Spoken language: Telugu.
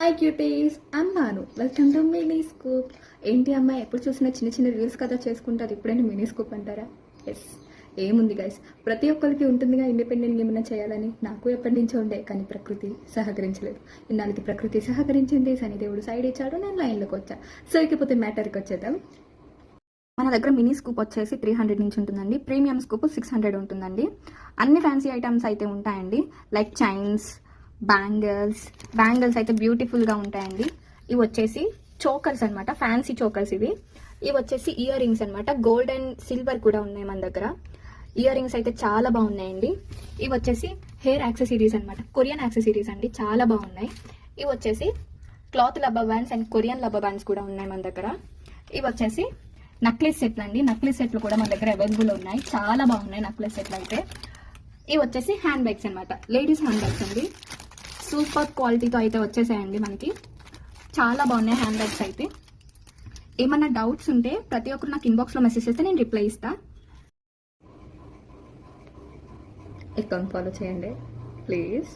హాయ్ క్యూటీస్, అమ్మాను వెల్కమ్ టు మినీ స్కూప్. ఏంటి అమ్మాయి ఎప్పుడు చూసినా చిన్న చిన్న రీల్స్ కదా చేసుకుంటారు, ఇప్పుడైనా మినీ స్కూప్ అంటారా? ఎస్, ఏముంది గైస్, ప్రతి ఒక్కరికి ఉంటుందిగా ఇండిపెండెంట్ ఏమైనా చేయాలని. నాకు ఎప్పటి నుంచో ఉండే, కానీ ప్రకృతి సహకరించలేదు. ఇన్నాళ్ళకి ప్రకృతి సహకరించింది, శనిదేవుడు సైడ్ ఇచ్చాడు, నేను లైన్లోకి వచ్చా. సో ఇకపోతే మ్యాటర్కి వచ్చేద్దాం. మన దగ్గర మినీ స్కూప్ వచ్చేసి 300 నుంచి ఉంటుందండి. ప్రీమియం స్కూప్ 600 ఉంటుందండి. అన్ని ఫ్యాన్సీ ఐటమ్స్ అయితే ఉంటాయండి, లైక్ చైన్స్, బ్యాంగిల్స్ అయితే బ్యూటిఫుల్గా ఉంటాయండి. ఇవి వచ్చేసి చోకర్స్ అనమాట, ఫ్యాన్సీ చోకర్స్ ఇవి. ఇవి వచ్చేసి ఇయర్ రింగ్స్ అనమాట, గోల్డ్ అండ్ సిల్వర్ కూడా ఉన్నాయి మన దగ్గర. ఇయర్ రింగ్స్ అయితే చాలా బాగున్నాయండి. ఇవి వచ్చేసి హెయిర్ యాక్సెసరీస్ అనమాట, కొరియన్ యాక్సెసరీస్ అండి, చాలా బాగున్నాయి. ఇవి వచ్చేసి cloth rubber bands and Korean rubber bands కూడా ఉన్నాయి మన దగ్గర. ఇవి వచ్చేసి నక్లెస్ సెట్లు అండి, నక్లెస్ సెట్లు కూడా మన దగ్గర అవైలబుల్ ఉన్నాయి, చాలా బాగున్నాయి నక్లెస్ సెట్లు అయితే. ఇవి వచ్చేసి హ్యాండ్ బ్యాగ్స్ అనమాట, లేడీస్ హ్యాండ్ బ్యాగ్స్ అండి, సూపర్ క్వాలిటీతో అయితే వచ్చేసాయండి మనకి. చాలా బాగున్నాయి హ్యాండ్ బ్యాగ్స్ అయితే. ఏమన్నా డౌట్స్ ఉంటే ప్రతి ఒక్కరు నాకు ఇన్బాక్స్లో మెసేజ్ చేస్తే నేను రిప్లై ఇస్తా. అకౌంట్ ఫాలో చేయండి ప్లీజ్.